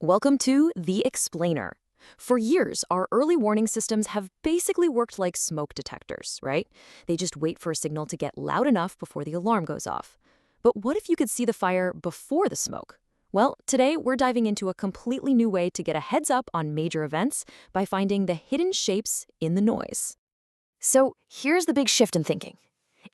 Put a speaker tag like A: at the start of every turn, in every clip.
A: Welcome to The Explainer. For years, our early warning systems have basically worked like smoke detectors, right? They just wait for a signal to get loud enough before the alarm goes off. But what if you could see the fire before the smoke? Well, today we're diving into a completely new way to get a heads up on major events by finding the hidden shapes in the noise. So here's the big shift in thinking.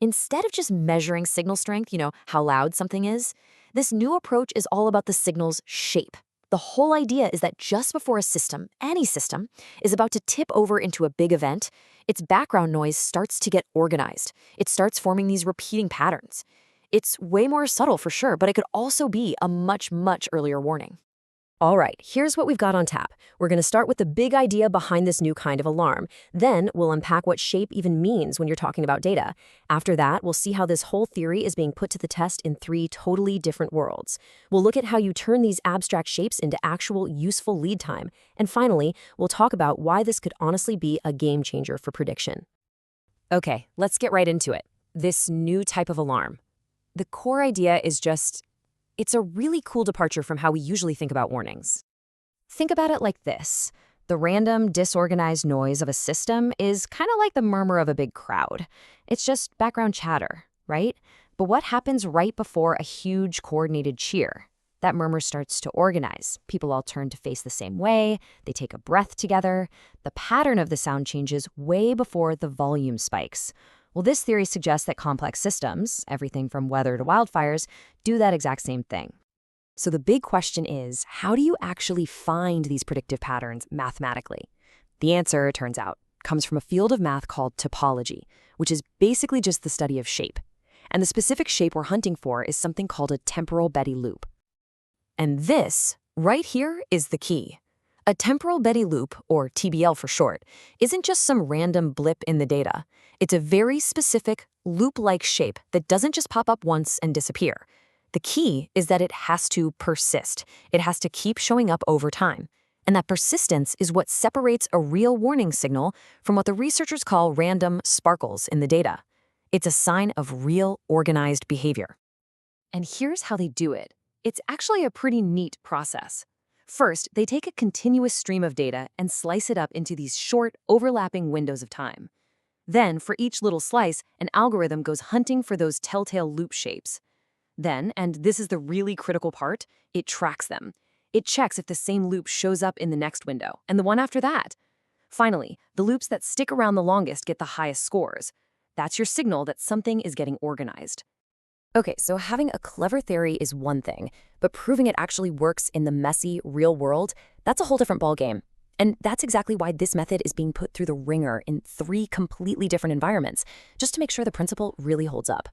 A: Instead of just measuring signal strength, how loud something is, this new approach is all about the signal's shape. The whole idea is that just before a system, any system, is about to tip over into a big event, its background noise starts to get organized. It starts forming these repeating patterns. It's way more subtle for sure, but it could also be a much, much earlier warning. All right, here's what we've got on tap. We're going to start with the big idea behind this new kind of alarm. Then we'll unpack what shape even means when you're talking about data. After that, we'll see how this whole theory is being put to the test in three totally different worlds. We'll look at how you turn these abstract shapes into actual useful lead time. And finally, we'll talk about why this could honestly be a game changer for prediction. Okay, let's get right into it. This new type of alarm. The core idea is it's a really cool departure from how we usually think about warnings. Think about it like this. The random, disorganized noise of a system is kind of like the murmur of a big crowd. It's just background chatter, right? But what happens right before a huge coordinated cheer? That murmur starts to organize. People all turn to face the same way. They take a breath together. The pattern of the sound changes way before the volume spikes. Well, this theory suggests that complex systems, everything from weather to wildfires, do that exact same thing. So the big question is, how do you actually find these predictive patterns mathematically? The answer, it turns out, comes from a field of math called topology, which is basically just the study of shape. And the specific shape we're hunting for is something called a temporal Betti loop. And this, right here, is the key. A temporal Betti loop, or TBL for short, isn't just some random blip in the data. It's a very specific, loop-like shape that doesn't just pop up once and disappear. The key is that it has to persist. It has to keep showing up over time. And that persistence is what separates a real warning signal from what the researchers call random sparkles in the data. It's a sign of real, organized behavior. And here's how they do it. It's actually a pretty neat process. First, they take a continuous stream of data and slice it up into these short, overlapping windows of time. Then, for each little slice, an algorithm goes hunting for those telltale loop shapes. Then, and this is the really critical part, it tracks them. It checks if the same loop shows up in the next window, and the one after that. Finally, the loops that stick around the longest get the highest scores. That's your signal that something is getting organized. Okay, so having a clever theory is one thing, but proving it actually works in the messy, real world, that's a whole different ballgame. And that's exactly why this method is being put through the ringer in three completely different environments, just to make sure the principle really holds up.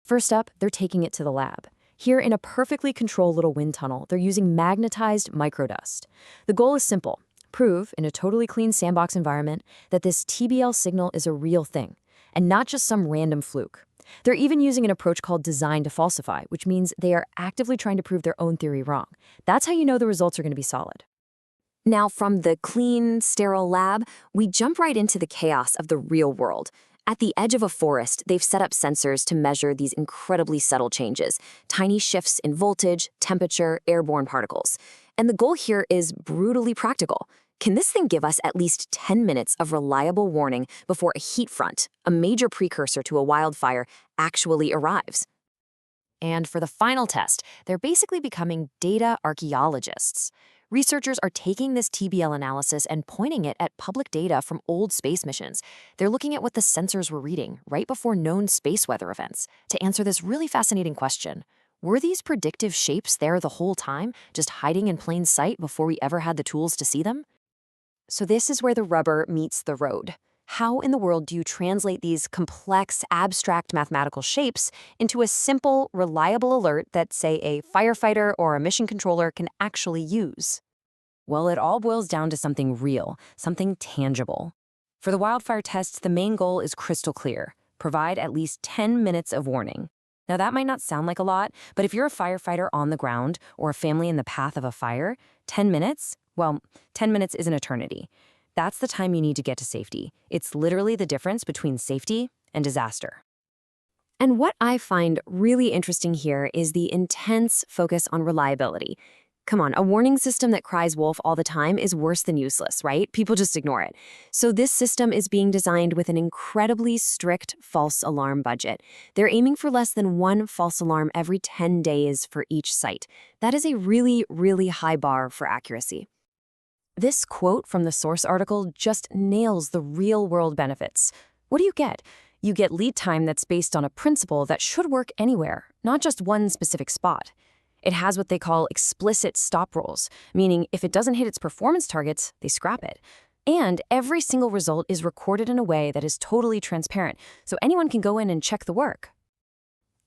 A: First up, they're taking it to the lab. Here in a perfectly controlled little wind tunnel, they're using magnetized microdust. The goal is simple: prove, in a totally clean sandbox environment, that this TBL signal is a real thing, and not just some random fluke. They're even using an approach called design to falsify, which means they are actively trying to prove their own theory wrong. That's how you know the results are going to be solid. Now, from the clean, sterile lab, we jump right into the chaos of the real world. At the edge of a forest, they've set up sensors to measure these incredibly subtle changes, tiny shifts in voltage, temperature, airborne particles. And the goal here is brutally practical. Can this thing give us at least 10 minutes of reliable warning before a heat front, a major precursor to a wildfire, actually arrives? And for the final test, they're basically becoming data archaeologists. Researchers are taking this TBL analysis and pointing it at public data from old space missions. They're looking at what the sensors were reading right before known space weather events to answer this really fascinating question. Were these predictive shapes there the whole time, just hiding in plain sight before we ever had the tools to see them? So this is where the rubber meets the road. How in the world do you translate these complex, abstract mathematical shapes into a simple, reliable alert that, say, a firefighter or a mission controller can actually use? Well, it all boils down to something real, something tangible. For the wildfire tests, the main goal is crystal clear: provide at least 10 minutes of warning. Now, that might not sound like a lot, but if you're a firefighter on the ground or a family in the path of a fire, 10 minutes? Well, 10 minutes is an eternity. That's the time you need to get to safety. It's literally the difference between safety and disaster. And what I find really interesting here is the intense focus on reliability. Come on, a warning system that cries wolf all the time is worse than useless, right? People just ignore it. So this system is being designed with an incredibly strict false alarm budget. They're aiming for less than one false alarm every 10 days for each site. That is a really, really high bar for accuracy. This quote from the source article just nails the real-world benefits. What do you get? You get lead time that's based on a principle that should work anywhere, not just one specific spot. It has what they call explicit stop rules, meaning if it doesn't hit its performance targets, they scrap it. And every single result is recorded in a way that is totally transparent, so anyone can go in and check the work.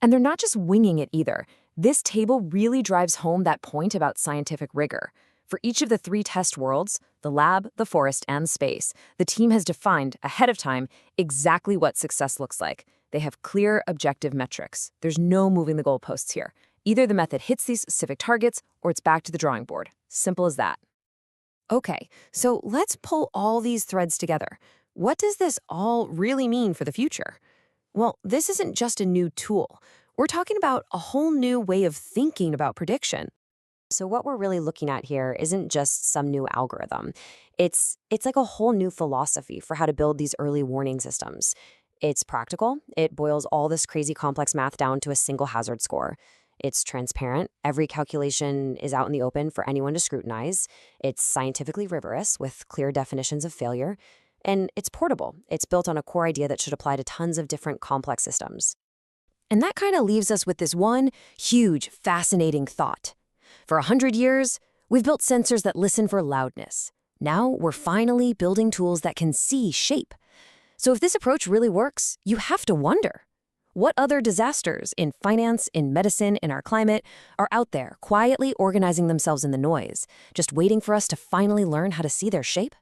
A: And they're not just winging it either. This table really drives home that point about scientific rigor. For each of the 3 test worlds, the lab, the forest, and space, the team has defined, ahead of time, exactly what success looks like. They have clear, objective metrics. There's no moving the goalposts here. Either the method hits these specific targets, or it's back to the drawing board. Simple as that. Okay, so let's pull all these threads together. What does this all really mean for the future? Well, this isn't just a new tool. We're talking about a whole new way of thinking about prediction. So what we're really looking at here isn't just some new algorithm. It's like a whole new philosophy for how to build these early warning systems. It's practical. It boils all this crazy complex math down to a single hazard score. It's transparent. Every calculation is out in the open for anyone to scrutinize. It's scientifically rigorous with clear definitions of failure. And it's portable. It's built on a core idea that should apply to tons of different complex systems. And that kind of leaves us with this one huge, fascinating thought. For 100 years, we've built sensors that listen for loudness. Now we're finally building tools that can see shape. So if this approach really works, you have to wonder, what other disasters in finance, in medicine, in our climate are out there quietly organizing themselves in the noise, just waiting for us to finally learn how to see their shape?